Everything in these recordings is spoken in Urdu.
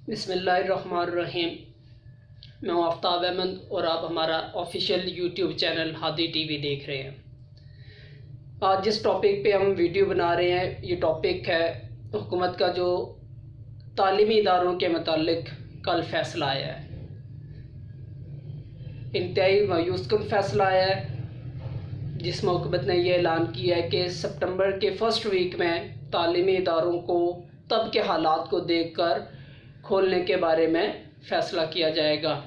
بسم اللہ الرحمن الرحیم۔ میں ہوں آفتاب احمد اور آپ ہمارا آفیشیل یوٹیوب چینل ہادی ٹی وی دیکھ رہے ہیں۔ آج جس ٹاپک پہ ہم ویڈیو بنا رہے ہیں یہ ٹاپک ہے حکومت کا جو تعلیمی اداروں کے متعلق کل فیصلہ آیا ہے۔ انتہائی مایوس کن فیصلہ آیا ہے جس میں حکومت نے یہ اعلان کیا ہے کہ سپٹمبر کے فرسٹ ویک میں تعلیمی اداروں کو تب کے حالات کو دیکھ کر کھولنے کے بارے میں فیصلہ کیا جائے گا۔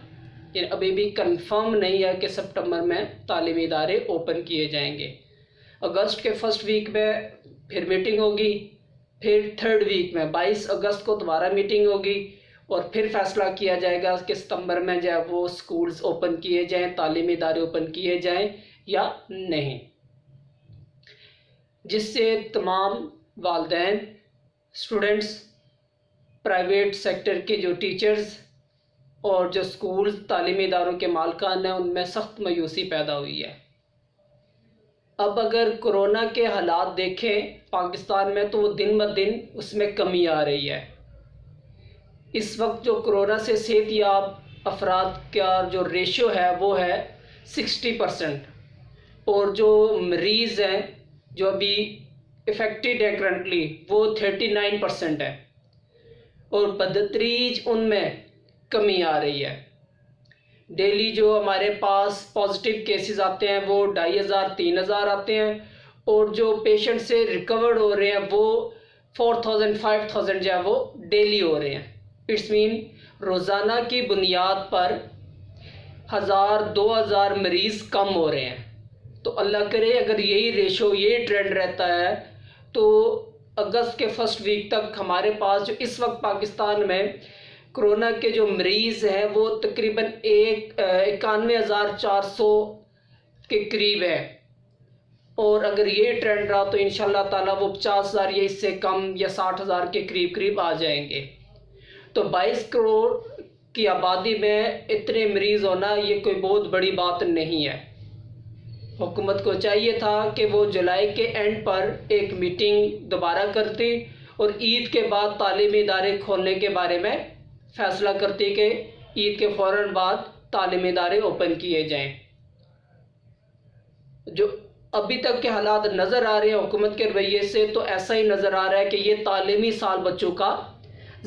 یعنی ابھی بھی کنفرم نہیں ہے کہ سپٹمبر میں تعلیمی ادارے اوپن کیے جائیں گے۔ اگست کے فرسٹ ویک میں پھر میٹنگ ہوگی، پھر تھرڈ ویک میں 22 اگست کو دوبارہ میٹنگ ہوگی اور پھر فیصلہ کیا جائے گا کہ ستمبر میں جو ہے وہ سکولز اوپن کیے جائیں، تعلیمی ادارے اوپن کیے جائیں یا نہیں، جس سے تمام والدین، اسٹوڈنٹس، پرائیویٹ سیکٹر کے جو ٹیچرز اور جو سکولز تعلیمی اداروں کے مالکان ہیں ان میں سخت مایوسی پیدا ہوئی ہے۔ اب اگر کرونا کے حالات دیکھیں پاکستان میں تو وہ دن بہ دن اس میں کمی آ رہی ہے۔ اس وقت جو کرونا سے صحت یاب افراد کا جو ریشو ہے وہ ہے 60%، اور جو مریض ہیں جو ابھی افیکٹڈ ہے کرنٹلی وہ 39% ہے، اور بدتدریج ان میں کمی آ رہی ہے۔ ڈیلی جو ہمارے پاس پازیٹیو کیسز آتے ہیں وہ 2500 3000 آتے ہیں، اور جو پیشنٹ سے ریکورڈ ہو رہے ہیں وہ 4000 5000 جو ہے وہ ڈیلی ہو رہے ہیں۔ اٹس مین روزانہ کی بنیاد پر 1000 2000 مریض کم ہو رہے ہیں۔ تو اللہ کرے اگر یہی ریشو یہی ٹرینڈ رہتا ہے تو اگست کے فرسٹ ویک تک ہمارے پاس جو اس وقت پاکستان میں کرونا کے جو مریض ہیں وہ تقریباً 91400 کے قریب ہے، اور اگر یہ ٹرینڈ رہا تو انشاءاللہ تعالیٰ وہ 50000 یا اس سے کم یا 60000 کے قریب آ جائیں گے۔ تو 22 کروڑ کی آبادی میں اتنے مریض ہونا یہ کوئی بہت بڑی بات نہیں ہے۔ حکومت کو چاہیے تھا کہ وہ جولائی کے اینڈ پر ایک میٹنگ دوبارہ کرتی اور عید کے بعد تعلیمی ادارے کھولنے کے بارے میں فیصلہ کرتی کہ عید کے فوراً بعد تعلیمی ادارے اوپن کیے جائیں۔ جو ابھی تک کے حالات نظر آ رہے ہیں حکومت کے رویے سے تو ایسا ہی نظر آ رہا ہے کہ یہ تعلیمی سال بچوں کا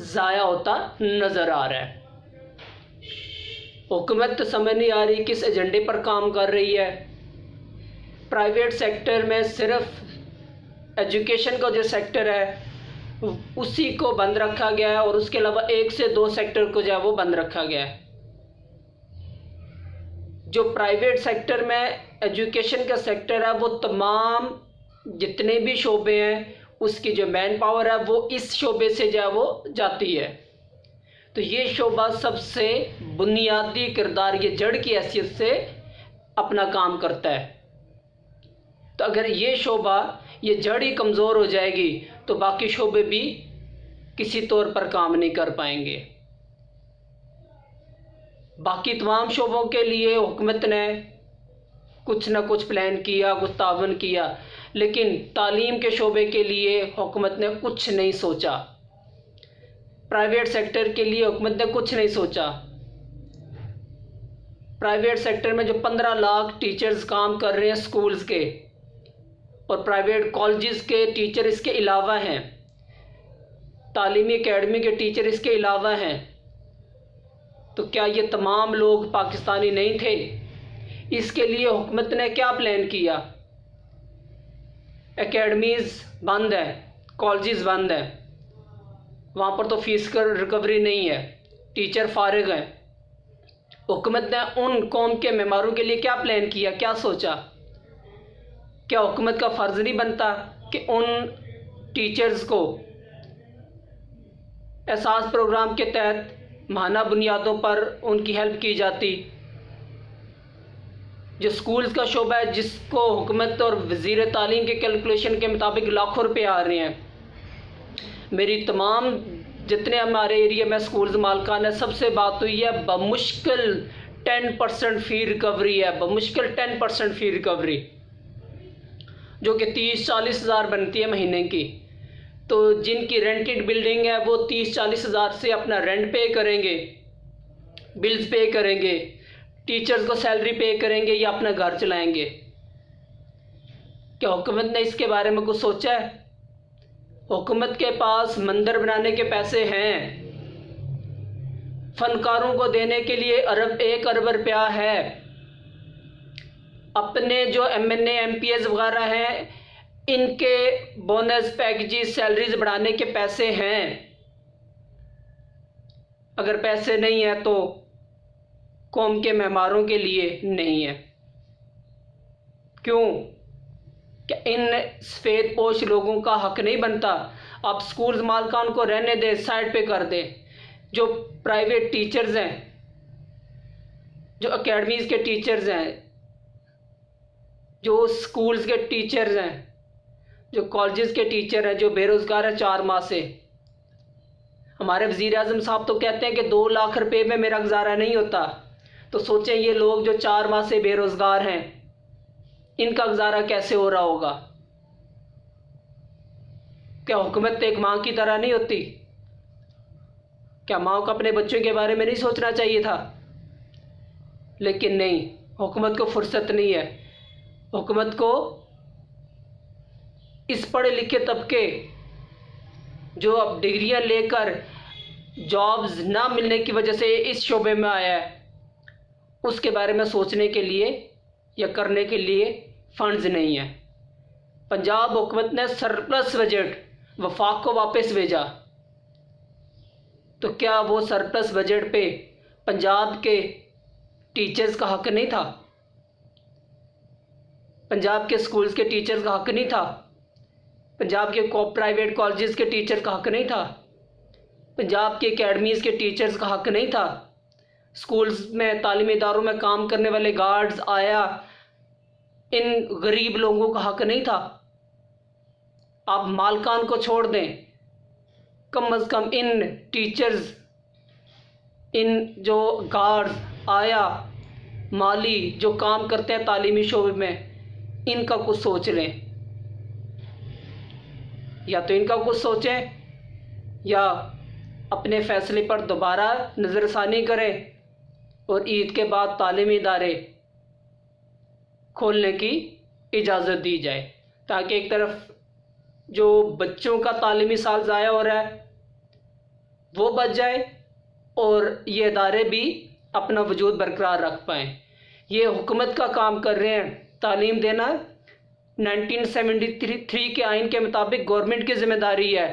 ضائع ہوتا نظر آ رہا ہے۔ حکومت تو سمجھ نہیں آ رہی کس ایجنڈے پر کام کر رہی ہے۔ پرائیویٹ سیکٹر میں صرف ایجوکیشن کا جو سیکٹر ہے اسی کو بند رکھا گیا ہے، اور اس کے علاوہ 1 سے 2 سیکٹر کو جو ہے وہ بند رکھا گیا ہے۔ جو پرائیویٹ سیکٹر میں ایجوکیشن کا سیکٹر ہے وہ تمام جتنے بھی شعبے ہیں اس کی جو مین پاور ہے وہ اس شعبے سے جو ہے وہ جاتی ہے۔ تو یہ شعبہ سب سے بنیادی کردار یہ جڑ کی حیثیت سے اپنا کام کرتا ہے۔ تو اگر یہ شعبہ یہ جڑ ہی کمزور ہو جائے گی تو باقی شعبے بھی کسی طور پر کام نہیں کر پائیں گے۔ باقی تمام شعبوں کے لیے حکومت نے کچھ نہ کچھ پلان کیا، کچھ تعاون کیا، لیکن تعلیم کے شعبے کے لیے حکومت نے کچھ نہیں سوچا۔ پرائیویٹ سیکٹر کے لیے حکومت نے کچھ نہیں سوچا۔ پرائیویٹ سیکٹر میں جو 15 لاکھ ٹیچرز کام کر رہے ہیں سکولز کے، اور پرائیویٹ کالجز کے ٹیچر اس کے علاوہ ہیں، تعلیمی اکیڈمی کے ٹیچر اس کے علاوہ ہیں، تو کیا یہ تمام لوگ پاکستانی نہیں تھے؟ اس کے لیے حکومت نے کیا پلان کیا؟ اکیڈمیز بند ہیں، کالجز بند ہیں، وہاں پر تو فیس کا ریکوری نہیں ہے، ٹیچر فارغ ہیں۔ حکومت نے ان قوم کے معماروں کے لیے کیا پلان کیا، کیا سوچا؟ کیا حکومت کا فرض نہیں بنتا کہ ان ٹیچرز کو احساس پروگرام کے تحت ماہانہ بنیادوں پر ان کی ہیلپ کی جاتی؟ جو سکولز کا شعبہ ہے جس کو حکومت اور وزیر تعلیم کے کیلکولیشن کے مطابق لاکھوں روپے آ رہے ہیں، میری تمام جتنے ہمارے ایریا میں سکولز مالکان ہیں سب سے بات ہوئی ہے بمشکل 10% فی ریکوری ہے، بمشکل 10% فی ریکوری، جو کہ 30-40 ہزار بنتی ہے مہینے کی۔ تو جن کی رینٹڈ بلڈنگ ہے وہ 30-40 ہزار سے اپنا رینٹ پے کریں گے، بلز پے کریں گے، ٹیچرز کو سیلری پے کریں گے یا اپنا گھر چلائیں گے؟ کیا حکومت نے اس کے بارے میں کچھ سوچا ہے؟ حکومت کے پاس مندر بنانے کے پیسے ہیں، فنکاروں کو دینے کے لیے 1 ارب روپیہ ہے، اپنے جو MNA MPs وغیرہ ہیں ان کے بونس پیکجز سیلریز بڑھانے کے پیسے ہیں۔ اگر پیسے نہیں ہیں تو قوم کے معماروں کے لیے نہیں ہے۔ کیوں کہ ان سفید پوش لوگوں کا حق نہیں بنتا؟ آپ سکولز مالکان کو رہنے دیں، سائڈ پہ کر دیں۔ جو پرائیویٹ ٹیچرز ہیں، جو اکیڈمیز کے ٹیچرز ہیں، جو سکولز کے ٹیچرز ہیں، جو کالجز کے ٹیچر ہیں، جو بے روزگار ہیں 4 ماہ سے، ہمارے وزیر اعظم صاحب تو کہتے ہیں کہ 2 لاکھ روپے میں میرا گزارا نہیں ہوتا۔ تو سوچیں یہ لوگ جو 4 ماہ سے بے روزگار ہیں ان کا گزارا کیسے ہو رہا ہوگا؟ کیا حکومت ایک ماں کی طرح نہیں ہوتی؟ کیا ماں کو اپنے بچوں کے بارے میں نہیں سوچنا چاہیے تھا؟ لیکن نہیں، حکومت کو فرصت نہیں ہے۔ حکومت کو اس پڑھے لکھے طبقے جو اب ڈگریاں لے کر جابز نہ ملنے کی وجہ سے اس شعبے میں آیا ہے، اس کے بارے میں سوچنے کے لیے یا کرنے کے لیے فنڈز نہیں ہیں۔ پنجاب حکومت نے سرپلس بجٹ وفاق کو واپس بھیجا، تو کیا وہ سرپلس بجٹ پہ پنجاب کے ٹیچرز کا حق نہیں تھا؟ پنجاب کے سکولز کے ٹیچرز کا حق نہیں تھا؟ پنجاب کے پرائیویٹ کالجز کے ٹیچر کا حق نہیں تھا؟ پنجاب کے اکیڈمیز کے ٹیچرز کا حق نہیں تھا؟ سکولز میں، تعلیمی اداروں میں کام کرنے والے گارڈز، آیا، ان غریب لوگوں کا حق نہیں تھا؟ آپ مالکان کو چھوڑ دیں، کم از کم ان ٹیچرز، ان جو گارڈز، آیا، مالی جو کام کرتے ہیں تعلیمی شعبے میں، ان کا کچھ سوچ لیں۔ یا تو ان کا کچھ سوچیں یا اپنے فیصلے پر دوبارہ نظر ثانی کریں اور عید کے بعد تعلیمی ادارے کھولنے کی اجازت دی جائے، تاکہ ایک طرف جو بچوں کا تعلیمی سال ضائع ہو رہا ہے وہ بچ جائے اور یہ ادارے بھی اپنا وجود برقرار رکھ پائیں۔ یہ حکومت کا کام کر رہے ہیں، تعلیم دینا 1973 کے آئین کے مطابق گورنمنٹ کی ذمہ داری ہے۔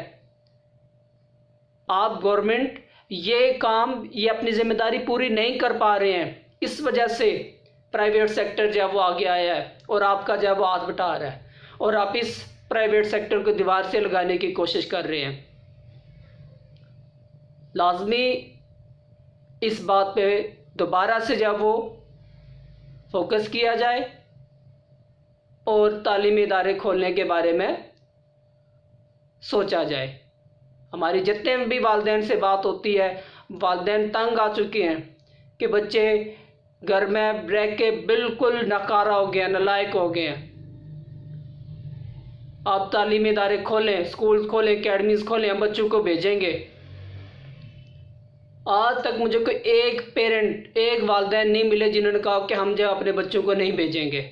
آپ گورنمنٹ یہ کام، یہ اپنی ذمہ داری پوری نہیں کر پا رہے ہیں، اس وجہ سے پرائیویٹ سیکٹر جو ہے وہ آگے آیا ہے اور آپ کا جو ہے وہ ہاتھ بٹا رہا ہے، اور آپ اس پرائیویٹ سیکٹر کو دیوار سے لگانے کی کوشش کر رہے ہیں۔ لازمی اس بات پہ دوبارہ سے جو ہے وہ فوکس کیا جائے اور تعلیمی ادارے کھولنے کے بارے میں سوچا جائے۔ ہماری جتنے بھی والدین سے بات ہوتی ہے، والدین تنگ آ چکے ہیں کہ بچے گھر میں رہ کے بالکل ناکارہ ہو گئے ہیں، نالائق ہو گئے ہیں۔ آپ تعلیمی ادارے کھولیں، سکول کھولیں، اکیڈمیز کھولیں، ہم بچوں کو بھیجیں گے۔ آج تک مجھے کوئی ایک پیرنٹ، ایک والدین نہیں ملے جنہوں نے کہا کہ ہم جو اپنے بچوں کو نہیں بھیجیں گے۔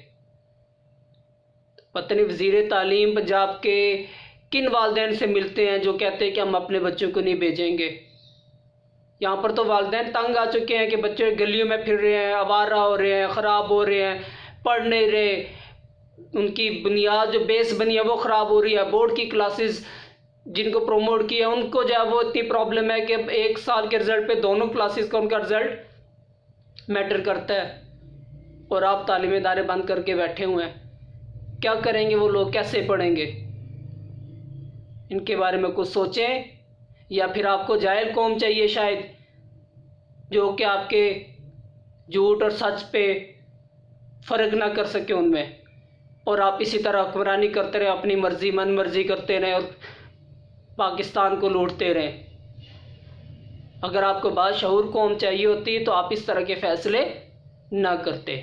پتہ نہیں وزیر تعلیم پنجاب کے کن والدین سے ملتے ہیں جو کہتے ہیں کہ ہم اپنے بچوں کو نہیں بھیجیں گے۔ یہاں پر تو والدین تنگ آ چکے ہیں کہ بچے گلیوں میں پھر رہے ہیں، آوارہ ہو رہے ہیں، خراب ہو رہے ہیں، پڑھ نہیں رہے، ان کی بنیاد جو بیس بنی ہے وہ خراب ہو رہی ہے۔ بورڈ کی کلاسز جن کو پروموٹ کیا ان کو جو ہے وہ اتنی پرابلم ہے کہ 1 سال کے رزلٹ پہ دونوں کلاسز کا ان کا رزلٹ میٹر کرتا ہے، اور آپ تعلیمی ادارے بند کر کے بیٹھے ہوئے ہیں۔ کیا کریں گے وہ لوگ؟ کیسے پڑھیں گے؟ ان کے بارے میں کچھ سوچیں، یا پھر آپ کو جاہل قوم چاہیے شاید، جو کہ آپ کے جھوٹ اور سچ پہ فرق نہ کر سکے ان میں، اور آپ اسی طرح حکمرانی کرتے رہے، اپنی مرضی من مرضی کرتے رہیں اور پاکستان کو لوٹتے رہیں۔ اگر آپ کو باشعور قوم چاہیے ہوتی تو آپ اس طرح کے فیصلے نہ کرتے۔